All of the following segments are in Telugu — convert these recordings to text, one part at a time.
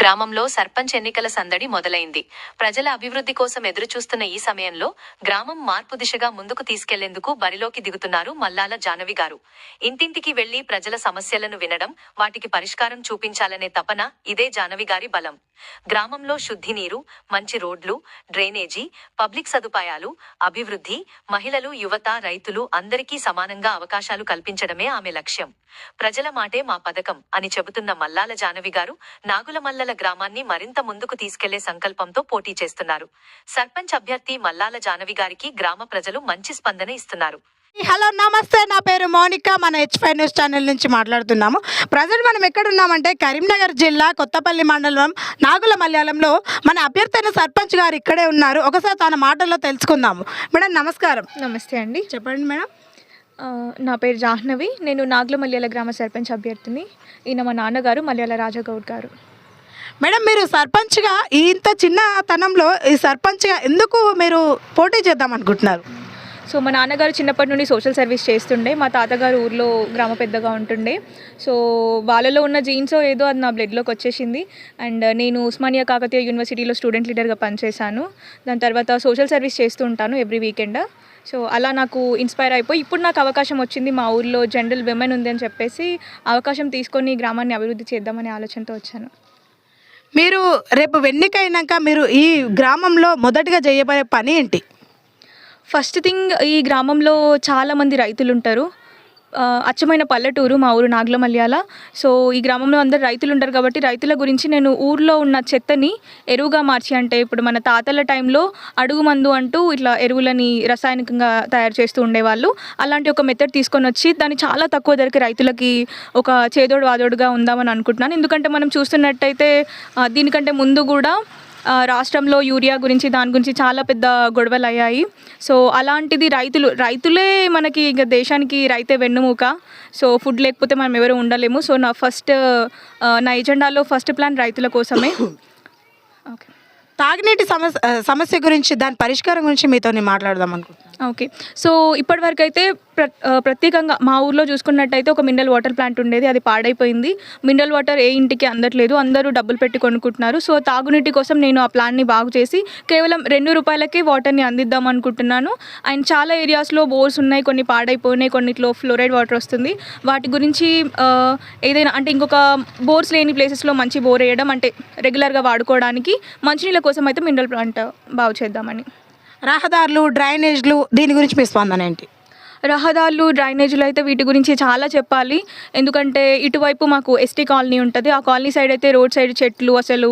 గ్రామంలో సర్పంచ్ ఎన్నికల సందడి మొదలైంది. ప్రజల అభివృద్ధి కోసం ఎదురుచూస్తున్న ఈ సమయంలో గ్రామం మార్పు దిశగా ముందుకు తీసుకెళ్లేందుకు బరిలోకి దిగుతున్నారు మల్లాల జానవి గారు. ఇంటింటికి వెళ్లి ప్రజల సమస్యలను వినడం, వాటికి పరిష్కారం చూపించాలనే తపన ఇదే జానవి గారి బలం. గ్రామంలో శుద్ధి నీరు, మంచి రోడ్లు, డ్రైనేజీ, పబ్లిక్ సదుపాయాలు, అభివృద్ధి, మహిళలు, యువత, రైతులు అందరికీ సమానంగా అవకాశాలు కల్పించడమే ఆమె లక్ష్యం. ప్రజల మాటే మా పథకం అని చెబుతున్న మల్లాల జానవి గారు నాగులమల్లల గ్రామాన్ని మరింత ముందుకు తీసుకెళ్లే సంకల్పంతో పోటీ చేస్తున్నారు. సర్పంచ్ అభ్యర్థి మల్లాల జానవి గారికి గ్రామ ప్రజలు మంచి స్పందన ఇస్తున్నారు. హలో నమస్తే, నా పేరు మౌనిక. మన H5 న్యూస్ ఛానల్ నుంచి మాట్లాడుతున్నాము. ప్రజెంట్ మనం ఎక్కడున్నామంటే కరీంనగర్ జిల్లా కొత్తపల్లి మండలం నాగులమల్యాలంలో మన అభ్యర్థి అయిన సర్పంచ్ గారు ఇక్కడే ఉన్నారు. ఒకసారి తన మాటల్లో తెలుసుకుందాము. మేడం నమస్కారం. నమస్తే అండి. చెప్పండి మేడం. నా పేరు జాహ్నవి. నేను నాగులమల్యాల గ్రామ సర్పంచ్ అభ్యర్థిని. ఈయన మా నాన్నగారు మల్యాల రాజగౌడ్ గారు. మేడం, మీరు సర్పంచ్గా ఇంత చిన్నతనంలో ఈ సర్పంచ్గా ఎందుకు మీరు పోటీ చేద్దాం అనుకుంటున్నారు? సో మా నాన్నగారు చిన్నప్పటి నుండి సోషల్ సర్వీస్ చేస్తుండే. మా తాతగారు ఊర్లో గ్రామ పెద్దగా ఉంటుండే. సో వాళ్ళలో ఉన్న జీన్స్ ఏదో అది నా బ్లడ్లోకి వచ్చేసింది. అండ్ నేను ఉస్మానియా కాకతీయ యూనివర్సిటీలో స్టూడెంట్ లీడర్గా పనిచేశాను. దాని తర్వాత సోషల్ సర్వీస్ చేస్తూ ఉంటాను ఎవ్రీ వీకెండ్. సో అలా నాకు ఇన్స్పైర్ అయిపోయి ఇప్పుడు నాకు అవకాశం వచ్చింది. మా ఊర్లో జనరల్ విమెన్ ఉంది అని చెప్పేసి అవకాశం తీసుకొని గ్రామాన్ని అభివృద్ధి చేద్దామనే ఆలోచనతో వచ్చాను. మీరు రేపు ఎన్నికైనాక మీరు ఈ గ్రామంలో మొదటిగా చేయబోయే పని ఏంటి? ఫస్ట్ థింగ్, ఈ గ్రామంలో చాలామంది రైతులు ఉంటారు. అచ్చమైన పల్లెటూరు మా ఊరు నాగులమల్యాల. సో ఈ గ్రామంలో అందరు రైతులు ఉంటారు కాబట్టి రైతుల గురించి నేను ఊర్లో ఉన్న చెత్తని ఎరువుగా మార్చి, అంటే ఇప్పుడు మన తాతల టైంలో అడుగు మందు అంటూ ఇట్లా ఎరువులని రసాయనికంగా తయారు చేస్తూ ఉండేవాళ్ళు. అలాంటి ఒక మెథడ్ తీసుకొని వచ్చి దాన్ని చాలా తక్కువ ధరకి రైతులకి ఒక చేదోడు వాదోడుగా ఉందామని అనుకుంటున్నాను. ఎందుకంటే మనం చూస్తున్నట్టయితే దీనికంటే ముందు కూడా రాష్ట్రంలో యూరియా గురించి దాని గురించి చాలా పెద్ద గొడవలు అయ్యాయి. సో అలాంటిది రైతులే మనకి ఇంకా దేశానికి రైతే వెన్నుముక. సో ఫుడ్ లేకపోతే మనం ఎవరు ఉండలేము. సో నా ఎజెండాలో ఫస్ట్ ప్లాన్ రైతుల కోసమే. ఓకే. తాగునీటి సమస్య గురించి, దాని పరిష్కారం గురించి మీతో మాట్లాడదాం అనుకుంటున్నాను. ఓకే. సో ఇప్పటివరకు అయితే ప్రత్యేకంగా మా ఊర్లో చూసుకున్నట్టయితే ఒక మినరల్ వాటర్ ప్లాంట్ ఉండేది, అది పాడైపోయింది. మినరల్ వాటర్ ఏ ఇంటికి అందట్లేదు, అందరూ డబ్బులు పెట్టి కొనుక్కుంటున్నారు. సో తాగునీటి కోసం నేను ఆ ప్లాన్ని బాగు చేసి కేవలం ₹2 వాటర్ని అందిద్దాం అనుకుంటున్నాను. అండ్ చాలా ఏరియాస్లో బోర్స్ ఉన్నాయి, కొన్ని పాడైపోయినాయి, కొన్నిట్లో ఫ్లోరైడ్ వాటర్ వస్తుంది. వాటి గురించి ఏదైనా అంటే ఇంకొక బోర్స్ లేని ప్లేసెస్లో మంచి బోర్ వేయడం, అంటే రెగ్యులర్గా వాడుకోవడానికి మంచినీళ్ళ కోసం అయితే మినరల్ ప్లాంట్ బాగు చేద్దామని. రహదారులు, డ్రైనేజ్లు, దీని గురించి మీ స్పందన ఏంటి? రహదారులు, డ్రైనేజీలు అయితే వీటి గురించి చాలా చెప్పాలి. ఎందుకంటే ఇటువైపు మాకు ఎస్టీ కాలనీ ఉంటుంది. ఆ కాలనీ సైడ్ అయితే రోడ్ సైడ్ చెట్లు, అసలు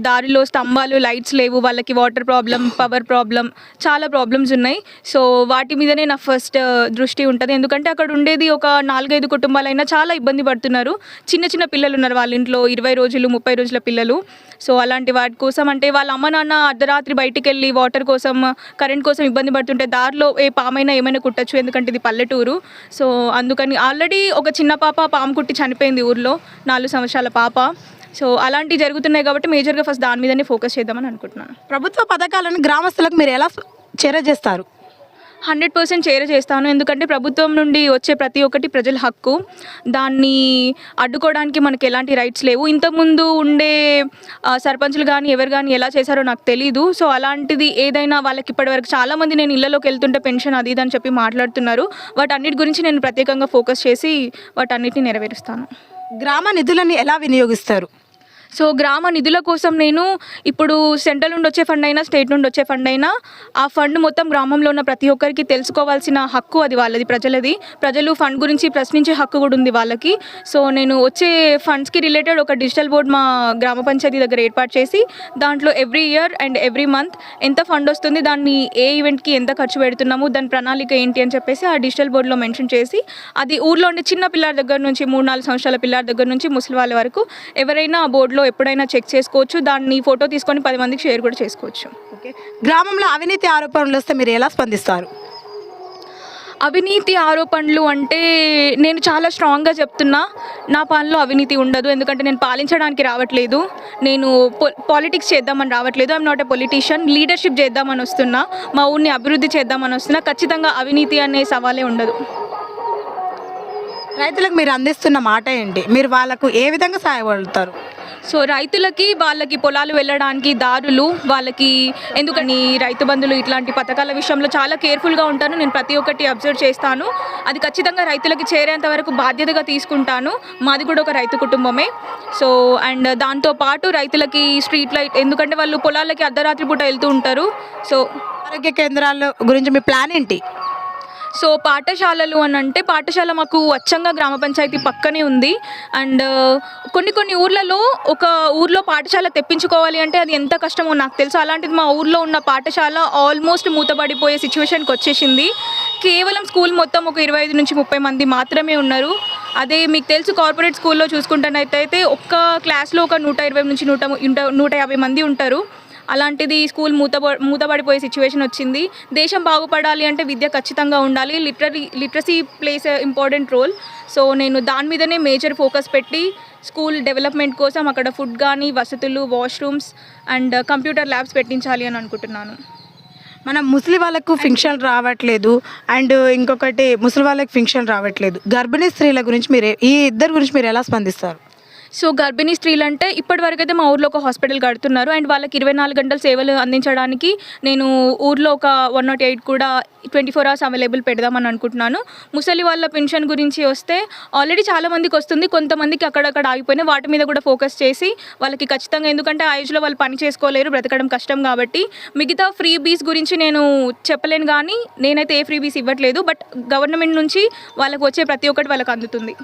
దారిలో స్తంభాలు, లైట్స్ లేవు, వాళ్ళకి వాటర్ ప్రాబ్లం, పవర్ ప్రాబ్లం, చాలా ప్రాబ్లమ్స్ ఉన్నాయి. సో వాటి మీదనే నా ఫస్ట్ దృష్టి ఉంటుంది. ఎందుకంటే అక్కడ ఉండేది ఒక 4-5 కుటుంబాలైనా చాలా ఇబ్బంది పడుతున్నారు. చిన్న చిన్న పిల్లలు ఉన్నారు వాళ్ళ ఇంట్లో, 20 రోజులు 30 రోజుల పిల్లలు. సో అలాంటి వాటి కోసం, అంటే వాళ్ళ అమ్మ నాన్న అర్ధరాత్రి బయటికి వెళ్ళి వాటర్ కోసం, కరెంట్ కోసం ఇబ్బంది పడుతుంటే దారిలో ఏ పామైనా ఏమైనా కుట్టచ్చు, ఎందుకంటే ఇది పల్లెటూరు. సో అందుకని ఆల్రెడీ ఒక చిన్న పాప పాము కుట్టి చనిపోయింది ఊర్లో, 4 సంవత్సరాల పాప. సో అలాంటివి జరుగుతున్నాయి కాబట్టి మేజర్గా ఫస్ట్ దాని మీదనే ఫోకస్ చేద్దామని అనుకుంటున్నాను. ప్రభుత్వ పథకాలను గ్రామస్తులకు మీరు ఎలా చేరజేస్తారు? 100% చేస్తాను. ఎందుకంటే ప్రభుత్వం నుండి వచ్చే ప్రతి ఒక్కటి ప్రజల హక్కు. దాన్ని అడ్డుకోవడానికి మనకి ఎలాంటి రైట్స్ లేవు. ఇంతకుముందు ఉండే సర్పంచులు కానీ ఎవరు కానీ ఎలా చేశారో నాకు తెలీదు. సో అలాంటిది ఏదైనా వాళ్ళకి ఇప్పటివరకు చాలామంది నేను ఇళ్లలోకి వెళ్తుంటే పెన్షన్ అది ఇది అని చెప్పి మాట్లాడుతున్నారు. వాటన్నిటి గురించి నేను ప్రత్యేకంగా ఫోకస్ చేసి వాటన్నిటిని నెరవేరుస్తాను. గ్రామ నిధులను ఎలా వినియోగిస్తారు? సో గ్రామ నిధుల కోసం నేను ఇప్పుడు సెంట్రల్ నుండి వచ్చే ఫండ్ అయినా స్టేట్ నుండి వచ్చే ఫండ్ అయినా ఆ ఫండ్ మొత్తం గ్రామంలో ఉన్న ప్రతి ఒక్కరికి తెలుసుకోవాల్సిన హక్కు అది వాళ్ళది, ప్రజలది. ప్రజలు ఫండ్ గురించి ప్రశ్నించే హక్కు కూడా ఉంది వాళ్ళకి. సో నేను వచ్చే ఫండ్స్కి రిలేటెడ్ ఒక డిజిటల్ బోర్డ్ మా గ్రామ పంచాయతీ దగ్గర ఏర్పాటు చేసి దాంట్లో every year and every month ఎంత ఫండ్ వస్తుంది, దాన్ని ఏ ఈవెంట్కి ఎంత ఖర్చు పెడుతున్నాము, దాని ప్రణాళిక ఏంటి అని చెప్పేసి ఆ డిజిటల్ బోర్డులో మెన్షన్ చేసి, అది ఊర్లో ఉండే చిన్న పిల్లాడి దగ్గర నుంచి 3-4 సంవత్సరాల పిల్లాడి దగ్గర నుంచి ముసలి వాళ్ళ వరకు ఎవరైనా ఆ బోర్డులో ఎప్పుడైనా చెక్ చేసుకోవచ్చు. దాన్ని ఫోటో తీసుకొని 10 మందికి షేర్ కూడా చేసుకోవచ్చు. ఓకే. గ్రామంలో అవినీతి ఆరోపణలు వస్తే మీరు ఎలా స్పందిస్తారు? అవినీతి ఆరోపణలు అంటే నేను చాలా స్ట్రాంగ్గా చెప్తున్నా, నా పాలనలో అవినీతి ఉండదు. ఎందుకంటే నేను పాలించడానికి రావట్లేదు, నేను పాలిటిక్స్ చేద్దామని రావట్లేదు. I'm not a politician. Leadership చేద్దామని వస్తున్నా, మా ఊరిని అభివృద్ధి చేద్దామని వస్తున్నా. ఖచ్చితంగా అవినీతి అనే సవాలే ఉండదు. రైతులకు మీరు అందిస్తున్న మాట ఏంటి? మీరు వాళ్ళకు ఏ విధంగా సహాయపడతారు? సో రైతులకి వాళ్ళకి పొలాలు వెళ్ళడానికి దారులు, వాళ్ళకి ఎందుకని రైతు బంధులు ఇట్లాంటి పథకాల విషయంలో చాలా కేర్ఫుల్గా ఉంటాను. నేను ప్రతి ఒక్కటి అబ్జర్వ్ చేస్తాను. అది ఖచ్చితంగా రైతులకి చేరేంత వరకు బాధ్యతగా తీసుకుంటాను. మాది కూడా ఒక రైతు కుటుంబమే. సో అండ్ దాంతోపాటు రైతులకి స్ట్రీట్ లైట్, ఎందుకంటే వాళ్ళు పొలాలకి అర్ధరాత్రి పూట వెళ్తూ ఉంటారు. సో ఆరోగ్య కేంద్రాల గురించి మీ ప్లాన్ ఏంటి? సో పాఠశాలలు అని అంటే పాఠశాల మాకు అచ్చంగా గ్రామ పంచాయతీ పక్కనే ఉంది. అండ్ కొన్ని ఊర్లలో ఒక ఊర్లో పాఠశాల తెప్పించుకోవాలి అంటే అది ఎంత కష్టమో నాకు తెలుసు. అలాంటిది మా ఊర్లో ఉన్న పాఠశాల ఆల్మోస్ట్ మూతపడిపోయే సిచ్యువేషన్కి వచ్చేసింది. కేవలం స్కూల్ మొత్తం ఒక 25 నుంచి 30 మంది మాత్రమే ఉన్నారు. అదే మీకు తెలుసు కార్పొరేట్ స్కూల్లో చూసుకుంటున్నట్టయితే ఒక్క క్లాస్లో ఒక 120 నుంచి 150 మంది ఉంటారు. అలాంటిది స్కూల్ మూతపడిపోయే సిచ్యువేషన్ వచ్చింది. దేశం బాగుపడాలి అంటే విద్య ఖచ్చితంగా ఉండాలి. Literacy plays important role. So నేను దాని మీదనే మేజర్ ఫోకస్ పెట్టి స్కూల్ డెవలప్మెంట్ కోసం అక్కడ ఫుడ్ కానీ, వసతులు, వాష్రూమ్స్ అండ్ కంప్యూటర్ ల్యాబ్స్ పెట్టించాలి అని అనుకుంటున్నాను. మనం ముసలి వాళ్ళకు ఫింక్షన్ రావట్లేదు అండ్ ఇంకొకటి ముసలి వాళ్ళకి ఫింక్షన్ రావట్లేదు. గర్భిణీ స్త్రీల గురించి ఈ ఇద్దరు గురించి మీరు ఎలా స్పందిస్తారు? సో గర్భిణీ స్త్రీలు అంటే ఇప్పటివరకు అయితే మా ఊర్లో ఒక హాస్పిటల్ కడుతున్నారు. అండ్ వాళ్ళకి 24 గంటల సేవలు అందించడానికి నేను ఊర్లో ఒక 108 కూడా 24 hours అవైలబుల్ పెడదామని అనుకుంటున్నాను. ముసలి వాళ్ళ పెన్షన్ గురించి వస్తే ఆల్రెడీ చాలామందికి వస్తుంది. కొంతమందికి అక్కడక్కడ ఆగిపోయినాయి. వాటి మీద కూడా ఫోకస్ చేసి వాళ్ళకి ఖచ్చితంగా, ఎందుకంటే ఆ ఏజ్లో వాళ్ళు పని చేసుకోలేరు, బ్రతకడం కష్టం కాబట్టి. మిగతా ఫ్రీ బీస్ గురించి నేను చెప్పలేను, కానీ నేనైతే ఏ ఫ్రీ బీస్ ఇవ్వట్లేదు. బట్ గవర్నమెంట్ నుంచి వాళ్ళకి వచ్చే ప్రతి ఒక్కటి వాళ్ళకి అందుతుంది.